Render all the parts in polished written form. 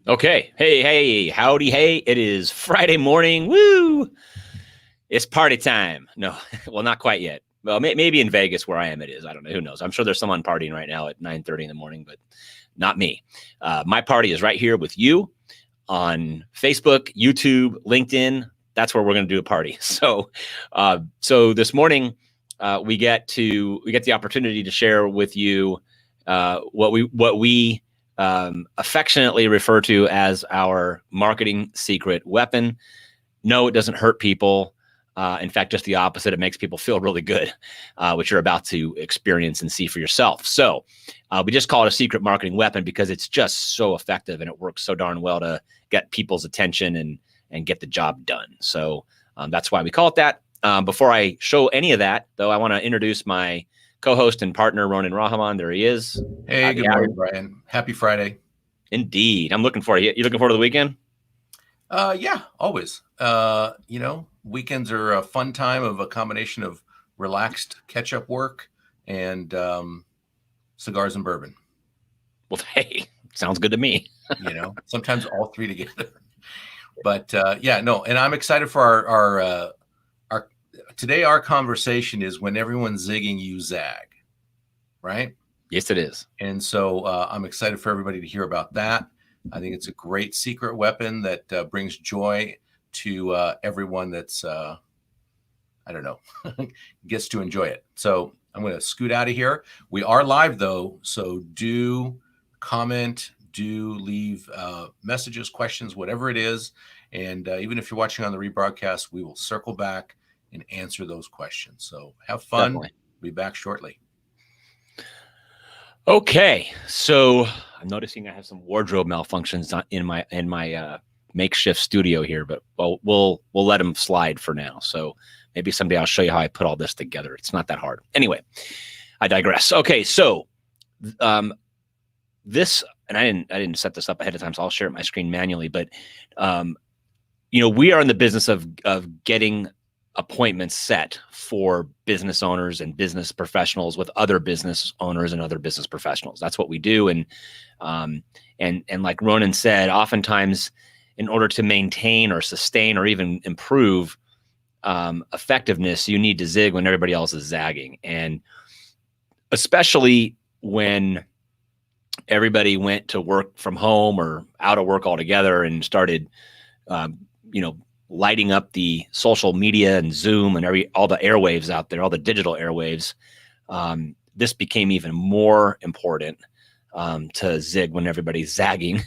Okay. Hey, howdy, hey. It is Friday morning. Woo! It's party time. No, well, not quite yet. Well, maybe in Vegas where I am, it is. I don't know. Who knows? I'm sure there's someone partying right now at 9:30 in the morning, but not me. My party is right here with you on Facebook, YouTube, LinkedIn. That's where we're going to do a party. So this morning we get the opportunity to share with you what we affectionately refer to as our marketing secret weapon. No, it doesn't hurt people. In fact, just the opposite. It makes people feel really good, which you're about to experience and see for yourself. So we just call it a secret marketing weapon because it's just so effective and it works so darn well to get people's attention and get the job done. So that's why we call it that. Before I show any of that, though, I want to introduce my co-host and partner, Ronan Rahman. There he is. Hey, good morning, Brian. Happy Friday. Indeed. I'm looking forward to it. You looking forward to the weekend? Yeah, always. Weekends are a fun time of a combination of relaxed catch-up work and cigars and bourbon. Well, hey, sounds good to me. Sometimes all three together. But and I'm excited for our today. Our conversation is when everyone's zigging, you zag, right? Yes, it is. And so I'm excited for everybody to hear about that. I think it's a great secret weapon that brings joy to everyone that's, gets to enjoy it. So I'm going to scoot out of here. We are live, though, so do comment, do leave messages, questions, whatever it is. And even if you're watching on the rebroadcast, we will circle back and answer those questions. So have fun. Definitely. Be back shortly. Okay, so I'm noticing I have some wardrobe malfunctions in my makeshift studio here, but we'll let them slide for now. So maybe someday I'll show you how I put all this together. It's not that hard. Anyway, I digress. Okay, so this, and I didn't set this up ahead of time, so I'll share my screen manually. But we are in the business of getting appointments set for business owners and business professionals with other business owners and other business professionals. That's what we do. And like Ronan said, oftentimes in order to maintain or sustain or even improve effectiveness, you need to zig when everybody else is zagging. And especially when everybody went to work from home or out of work altogether and started, lighting up the social media and Zoom and all the airwaves out there, all the digital airwaves, this became even more important to zig when everybody's zagging.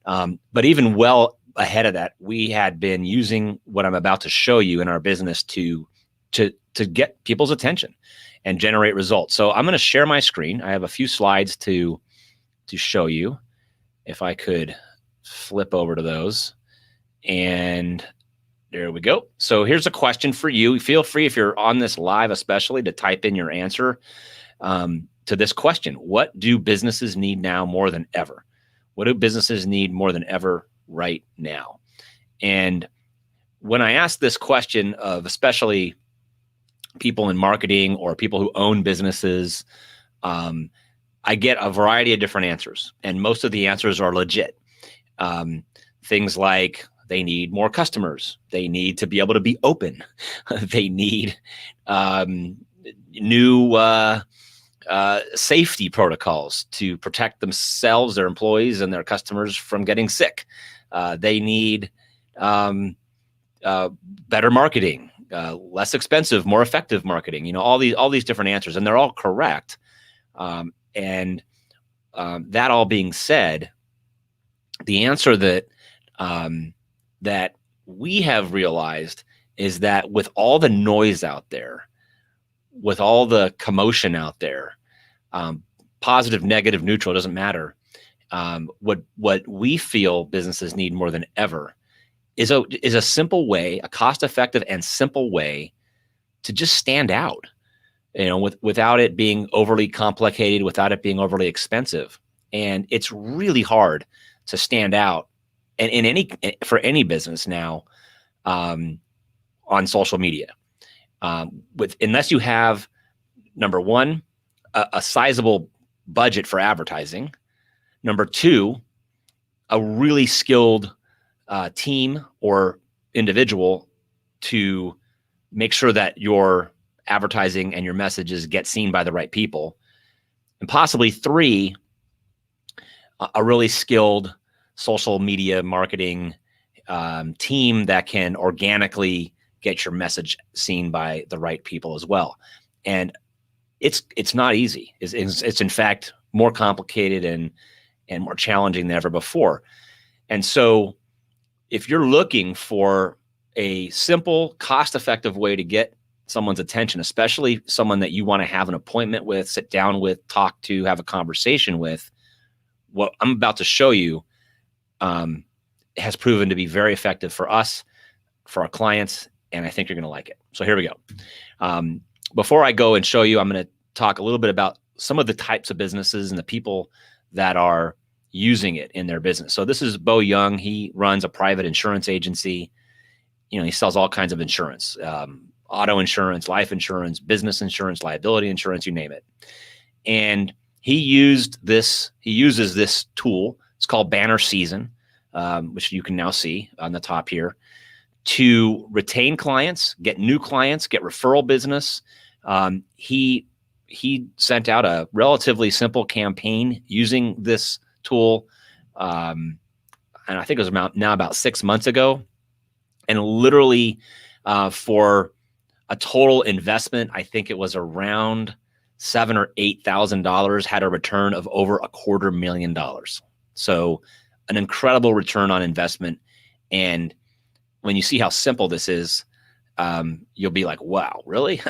But even well ahead of that, we had been using what I'm about to show you in our business to get people's attention and generate results. So I'm going to share my screen. I have a few slides to show you. If I could flip over to those, and there we go. So here's a question for you. Feel free, if you're on this live especially, to type in your answer to this question. What do businesses need now more than ever? What do businesses need more than ever right now? And when I ask this question of especially people in marketing or people who own businesses, I get a variety of different answers. And most of the answers are legit. Things like, they need more customers. They need to be able to be open. They need new safety protocols to protect themselves, their employees, and their customers from getting sick. They need better marketing, less expensive, more effective marketing. All these different answers, and they're all correct. And that all being said, the answer that we have realized is that with all the noise out there, with all the commotion out there, positive, negative, neutral, doesn't matter. What we feel businesses need more than ever is a simple way, a cost-effective and simple way to just stand out, without it being overly complicated, without it being overly expensive. And it's really hard to stand out and for any business now on social media, unless you have, number one, a sizable budget for advertising. Number two, a really skilled team or individual to make sure that your advertising and your messages get seen by the right people. And possibly 3, a really skilled social media marketing team that can organically get your message seen by the right people as well. And it's not easy. It's in fact more complicated and more challenging than ever before. And so if you're looking for a simple, cost-effective way to get someone's attention, especially someone that you want to have an appointment with, sit down with, talk to, have a conversation with, what I'm about to show you has proven to be very effective for us, for our clients, and I think you're going to like it. So here we go. Before I go and show you, I'm going to talk a little bit about some of the types of businesses and the people that are using it in their business. So this is Bo Young. He runs a private insurance agency. He sells all kinds of insurance, auto insurance, life insurance, business insurance, liability insurance, you name it. And he uses this tool. It's called Banner Season, which you can now see on the top here, to retain clients, get new clients, get referral business. He sent out a relatively simple campaign using this tool, and I think it was about 6 months ago, and literally for a total investment, I think it was around $7,000 or $8,000, had a return of over $250,000. So an incredible return on investment. And when you see how simple this is, you'll be like, wow, really?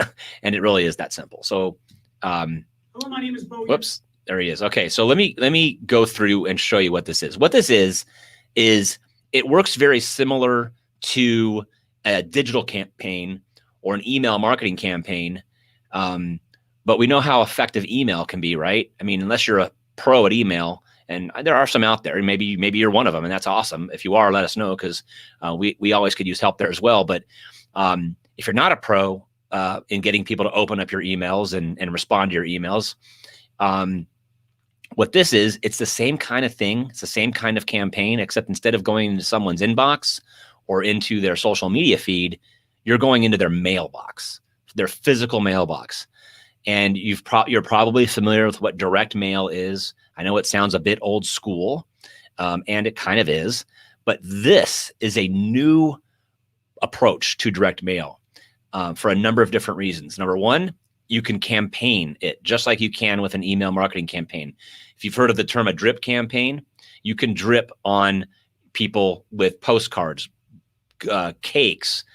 And it really is that simple. So, hello, my name is Bo. Whoops, there he is. Okay, so let me go through and show you what this is. What this is it works very similar to a digital campaign or an email marketing campaign. But we know how effective email can be, right? I mean, unless you're a pro at email, and there are some out there, maybe you're one of them, and that's awesome. If you are, let us know, because we always could use help there as well. But if you're not a pro in getting people to open up your emails and respond to your emails, what this is, it's the same kind of thing. It's the same kind of campaign, except instead of going into someone's inbox or into their social media feed, you're going into their mailbox, their physical mailbox. And you're probably familiar with what direct mail is. I know it sounds a bit old school, and it kind of is, but this is a new approach to direct mail for a number of different reasons. Number one, you can campaign it just like you can with an email marketing campaign. If you've heard of the term a drip campaign, you can drip on people with postcards, cakes,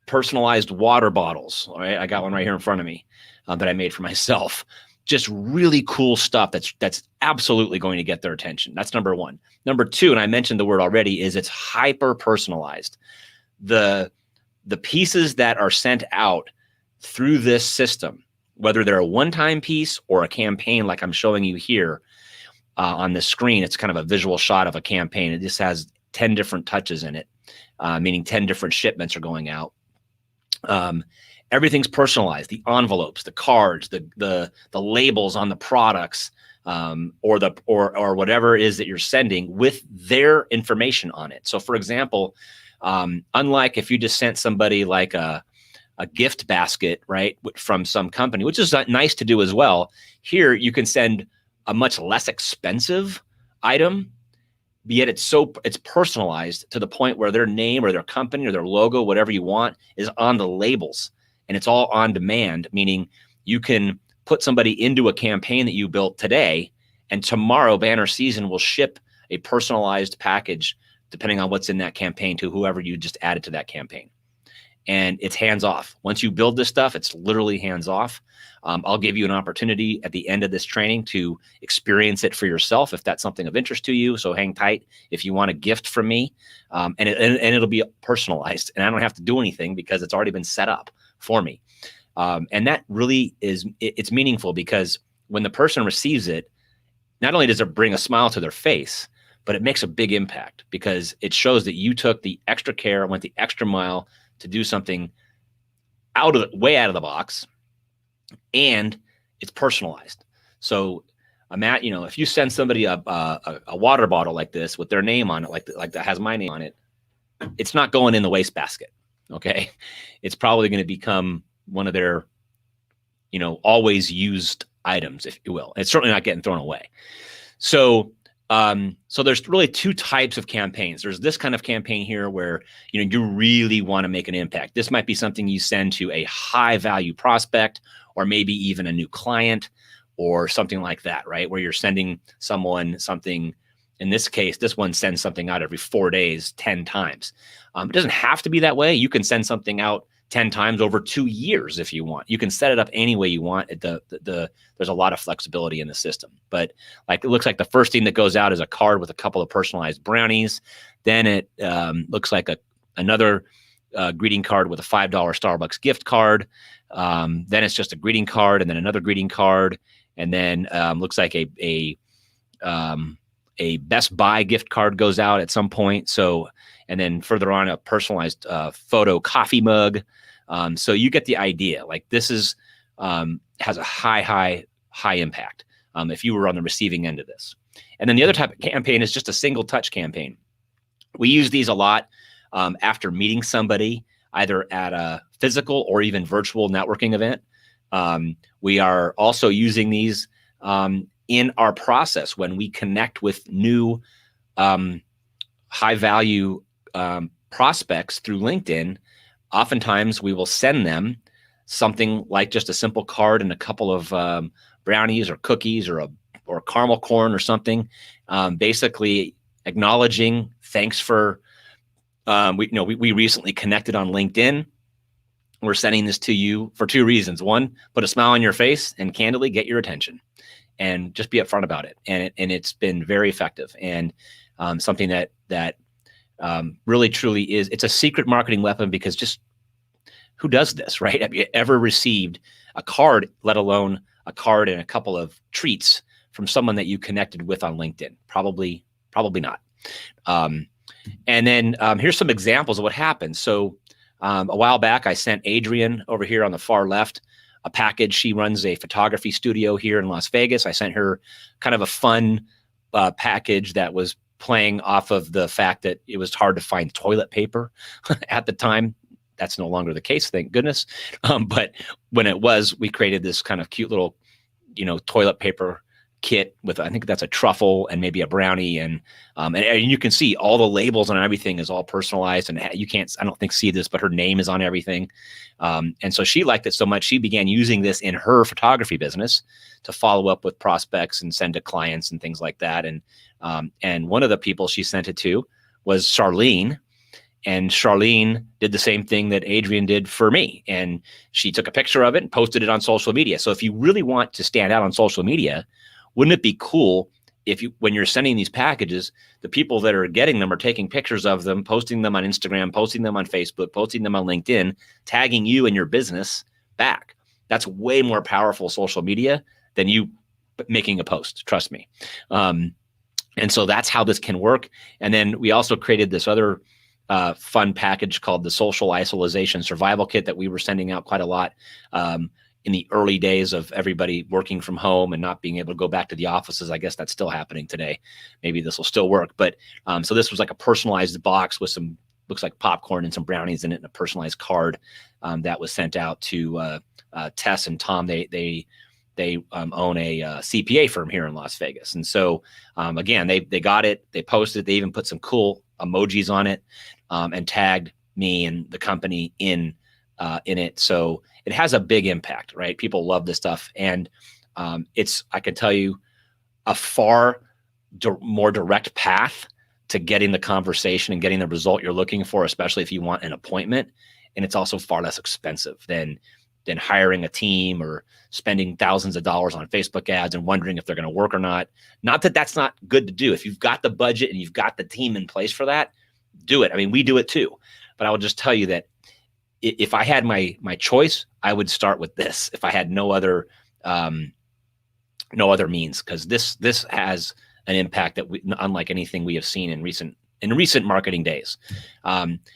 personalized water bottles. All right, I got one right here in front of me that I made for myself. Just really cool stuff that's absolutely going to get their attention. That's number one. Number two, and I mentioned the word already, is it's hyper personalized. The pieces that are sent out through this system, whether they're a one-time piece or a campaign like I'm showing you here on the screen, it's kind of a visual shot of a campaign. It just has 10 different touches in it, meaning 10 different shipments are going out. Everything's personalized. The envelopes, the cards, the labels on the products, or whatever it is that you're sending with their information on it. So, for example, unlike if you just sent somebody like a gift basket, right, from some company, which is nice to do as well, here you can send a much less expensive item, yet it's personalized to the point where their name or their company or their logo, whatever you want, is on the labels. And it's all on demand, meaning you can put somebody into a campaign that you built today, and tomorrow Banner Season will ship a personalized package depending on what's in that campaign to whoever you just added to that campaign. And it's hands off. Once you build this stuff, it's literally hands off. I'll give you an opportunity at the end of this training to experience it for yourself if that's something of interest to you. So hang tight if you want a gift from me, and it'll be personalized, and I don't have to do anything because it's already been set up for me. And that really it's meaningful, because when the person receives it, not only does it bring a smile to their face, but it makes a big impact, because it shows that you took the extra care, went the extra mile to do something way out of the box, and it's personalized. So if you send somebody a water bottle like this with their name on it, like that has my name on it, it's not going in the wastebasket. Okay. It's probably going to become one of their, always used items, if you will. It's certainly not getting thrown away. So there's really two types of campaigns. There's this kind of campaign here where, you really want to make an impact. This might be something you send to a high value prospect, or maybe even a new client or something like that, right? Where you're sending someone something. In this case, this one sends something out every 4 days, 10 times. It doesn't have to be that way. You can send something out 10 times over 2 years if you want. You can set it up any way you want. There's a lot of flexibility in the system. But it looks like the first thing that goes out is a card with a couple of personalized brownies. Then it looks like another greeting card with a $5 Starbucks gift card. Then it's just a greeting card, and then another greeting card, and then looks like a Best Buy gift card goes out at some point. So, and then further on, a personalized photo coffee mug. So you get the idea. This is has a high impact if you were on the receiving end of this. And then the other type of campaign is just a single touch campaign. We use these a lot after meeting somebody, either at a physical or even virtual networking event. We are also using these in our process when we connect with new high value prospects through LinkedIn. Oftentimes we will send them something like just a simple card and a couple of brownies or cookies or caramel corn or something, basically acknowledging thanks for we recently connected on LinkedIn. We're sending this to you for two reasons. One, put a smile on your face and candidly get your attention, and just be upfront about it. And it's been very effective, and something that really truly is. It's a secret marketing weapon, because just who does this, right? Have you ever received a card, let alone a card and a couple of treats from someone that you connected with on LinkedIn? Probably not. And then here's some examples of what happens. So a while back, I sent Adrian over here on the far left a package. She runs a photography studio here in Las Vegas. I sent her kind of a fun package that was playing off of the fact that it was hard to find toilet paper at the time. That's no longer the case, thank goodness. But when it was, we created this kind of cute little, toilet paper kit with, I think that's a truffle and maybe a brownie, and you can see all the labels and everything is all personalized, and you can't, I don't think, see this, but her name is on everything. And so she liked it so much, she began using this in her photography business to follow up with prospects and send to clients and things like that. And one of the people she sent it to was Charlene. And Charlene did the same thing that Adrian did for me. And she took a picture of it and posted it on social media. So if you really want to stand out on social media, wouldn't it be cool if when you're sending these packages, the people that are getting them are taking pictures of them, posting them on Instagram, posting them on Facebook, posting them on LinkedIn, tagging you and your business back? That's way more powerful social media than you making a post. Trust me. And so that's how this can work. And then we also created this other fun package called the Social Isolation Survival Kit that we were sending out quite a lot in the early days of everybody working from home and not being able to go back to the offices. I guess that's still happening today. Maybe this will still work. But so this was like a personalized box with some, looks like popcorn and some brownies in it, and a personalized card that was sent out to Tess and Tom. They own a CPA firm here in Las Vegas. And so again, they got it, they posted it, they even put some cool emojis on it and tagged me and the company in it. So it has a big impact, right? People love this stuff. And it's, I can tell you, a far more direct path to getting the conversation and getting the result you're looking for, especially if you want an appointment. And it's also far less expensive than hiring a team or spending thousands of dollars on Facebook ads and wondering if they're going to work or not. Not that that's not good to do. If you've got the budget and you've got the team in place for that, do it. I mean, we do it too. But I will just tell you that if I had my choice, I would start with this. If I had no other means, because this has an impact that unlike anything we have seen in recent marketing days.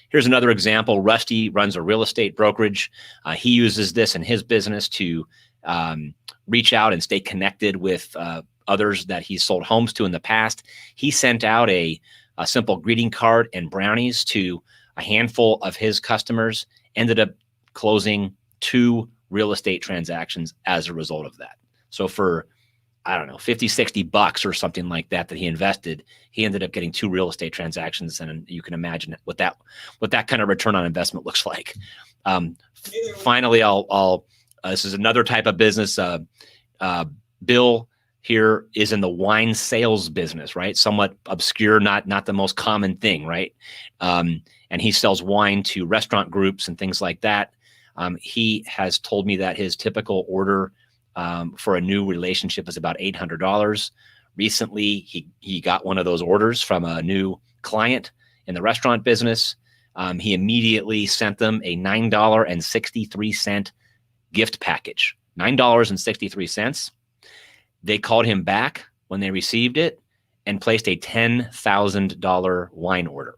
Here's another example. Rusty runs a real estate brokerage. He uses this in his business to reach out and stay connected with others that he sold homes to in the past. He sent out a simple greeting card and brownies to a handful of his customers, ended up closing 2 real estate transactions as a result of that. So for, I don't know, 50, 60 bucks or something like that he invested, he ended up getting 2 real estate transactions. And you can imagine what that kind of return on investment looks like. Finally, this is another type of business. Bill here is in the wine sales business, right? Somewhat obscure, not the most common thing, right? And he sells wine to restaurant groups and things like that. He has told me that his typical order for a new relationship is about $800. Recently, he got one of those orders from a new client in the restaurant business. He immediately sent them a $9.63 gift package. $9.63. They called him back when they received it and placed a $10,000 wine order.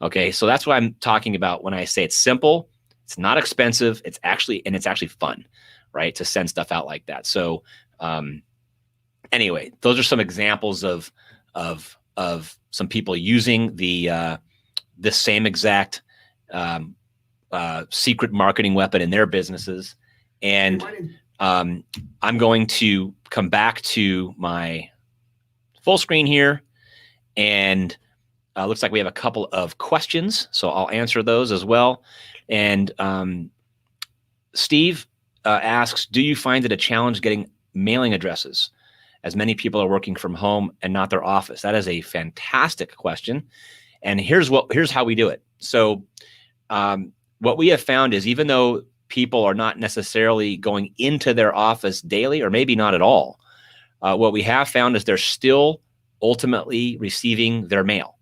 Okay, so that's what I'm talking about when I say it's simple, it's not expensive, it's actually fun, right? To send stuff out like that. So anyway, those are some examples of some people using the same exact secret marketing weapon in their businesses. And I'm going to come back to my full screen here, and looks like we have a couple of questions, so I'll answer those as well. And Steve asks, do you find it a challenge getting mailing addresses as many people are working from home and not their office? That is a fantastic question. And here's how we do it. So what we have found is, even though people are not necessarily going into their office daily, or maybe not at all, what we have found is they're still ultimately receiving their mail,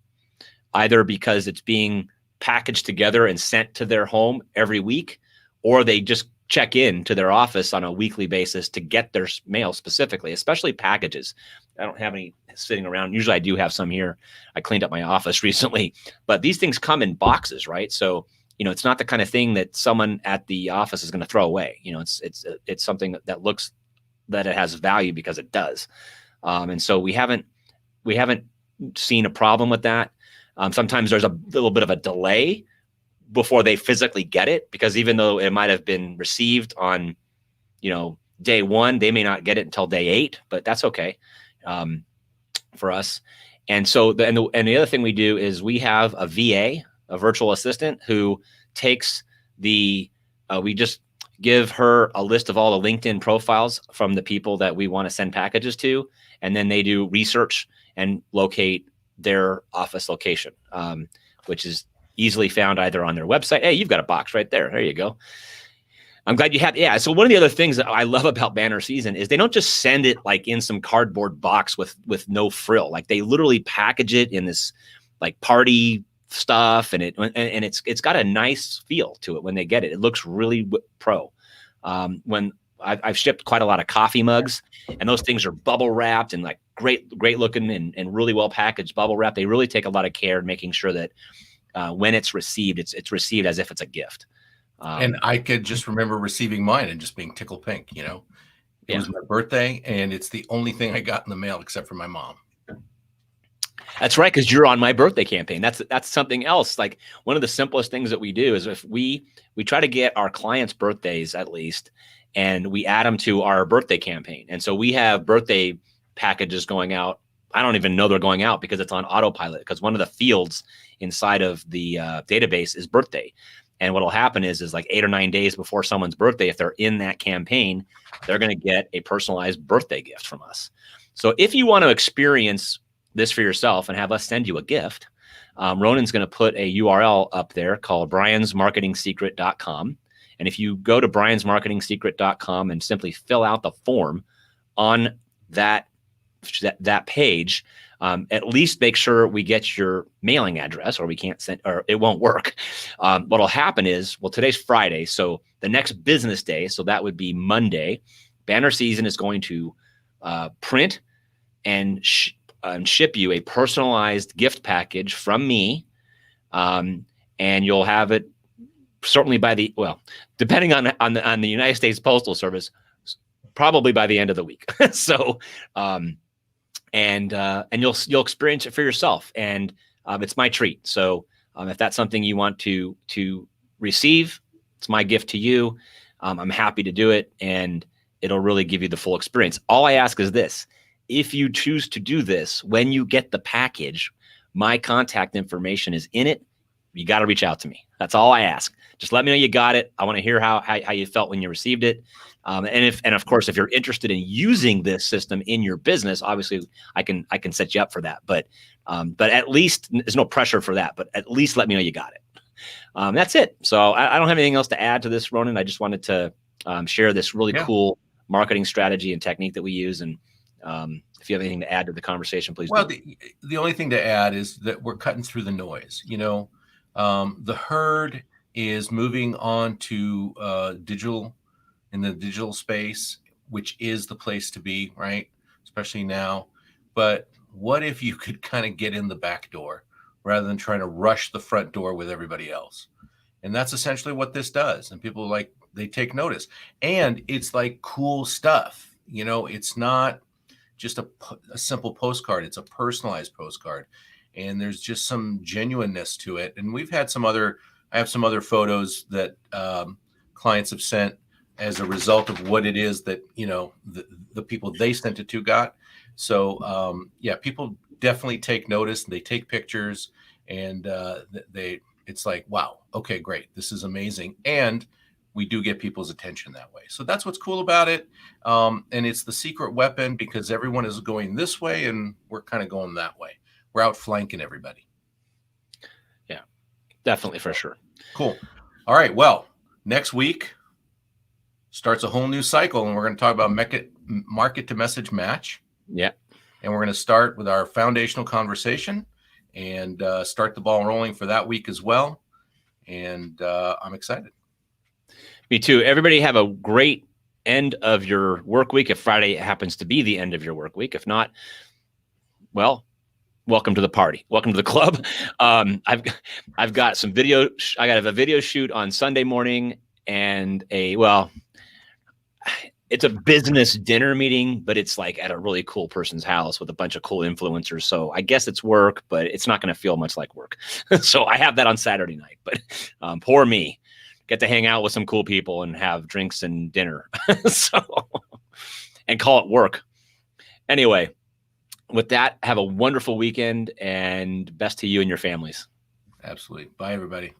either because it's being packaged together and sent to their home every week, or they just check in to their office on a weekly basis to get their mail specifically, especially packages. I don't have any sitting around. Usually I do have some here. I cleaned up my office recently, but these things come in boxes, right? So, it's not the kind of thing that someone at the office is going to throw away. It's something that looks that it has value because it does. And so we haven't seen a problem with that. Sometimes there's a little bit of a delay before they physically get it, because even though it might have been received on, day 1, they may not get it until day 8, but that's okay for us. And so the other thing we do is we have a VA, a virtual assistant, who takes we just give her a list of all the LinkedIn profiles from the people that we want to send packages to, and then they do research and locate their office location, which is easily found either on their website. Hey, you've got a box right there. There you go. I'm glad you have. Yeah. So one of the other things that I love about Banner Season is they don't just send it like in some cardboard box with no frill. Like, they literally package it in this like party stuff, and it's got a nice feel to it when they get it. It looks really pro. When I've shipped quite a lot of coffee mugs, and those things are bubble wrapped and like great looking and really well packaged bubble wrap. They really take a lot of care in making sure that when it's received, it's received as if it's a gift. And I could just remember receiving mine and just being tickle pink. It was my birthday, and it's the only thing I got in the mail except for my mom. That's right, because you're on my birthday campaign. That's something else. Like, one of the simplest things that we do is, if we try to get our clients' birthdays at least, and we add them to our birthday campaign. And so we have birthday packages going out. I don't even know they're going out because it's on autopilot, because one of the fields inside of the database is birthday. And what'll happen is like 8 or 9 days before someone's birthday, if they're in that campaign, they're going to get a personalized birthday gift from us. So if you want to experience this for yourself and have us send you a gift, Ronan's going to put a URL up there called briansmarketingsecret.com. And if you go to briansmarketingsecret.com and simply fill out the form on that page, at least make sure we get your mailing address, or we can't send, or it won't work. What'll happen is, today's Friday, so the next business day, so that would be Monday, Banner Season is going to print and ship you a personalized gift package from me, and you'll have it certainly depending on the United States Postal Service, probably by the end of the week. So and you'll experience it for yourself. And it's my treat. So if that's something you want to receive, it's my gift to you. I'm happy to do it, and it'll really give you the full experience. All I ask is this: if you choose to do this, when you get the package, my contact information is in it. You got to reach out to me. That's all I ask. Just let me know you got it. I want to hear how you felt when you received it. And of course, if you're interested in using this system in your business, obviously I can set you up for that. But at least there's no pressure for that. But at least let me know you got it. That's it. So I don't have anything else to add to this, Ronan. I just wanted to share this really cool marketing strategy and technique that we use. And if you have anything to add to the conversation, please. Well, do. the only thing to add is that we're cutting through the noise. The herd is moving on to digital, in the digital space, which is the place to be, right? Especially now. But what if you could kind of get in the back door rather than trying to rush the front door with everybody else? And that's essentially what this does. And people they take notice. And it's like cool stuff. It's not just a simple postcard. It's a personalized postcard. And there's just some genuineness to it. And I have some other photos that clients have sent as a result of what it is that, the people they sent it to got. So, people definitely take notice, and they take pictures, and it's like, wow, okay, great. This is amazing. And we do get people's attention that way. So that's what's cool about it. And it's the secret weapon, because everyone is going this way and we're kind of going that way. We're outflanking everybody. Yeah, definitely, for sure. Cool. All right. Well, next week starts a whole new cycle, and we're going to talk about market to message match. Yeah. And we're going to start with our foundational conversation and start the ball rolling for that week as well. And I'm excited. Me too. Everybody have a great end of your work week. If Friday happens to be the end of your work week, if not, well, welcome to the party. Welcome to the club. I've got some video. I got a video shoot on Sunday morning, and it's a business dinner meeting, but it's like at a really cool person's house with a bunch of cool influencers. So I guess it's work, but it's not going to feel much like work. So I have that on Saturday night, but poor me. Get to hang out with some cool people and have drinks and dinner. And call it work. Anyway, with that, have a wonderful weekend, and best to you and your families. Absolutely. Bye, everybody.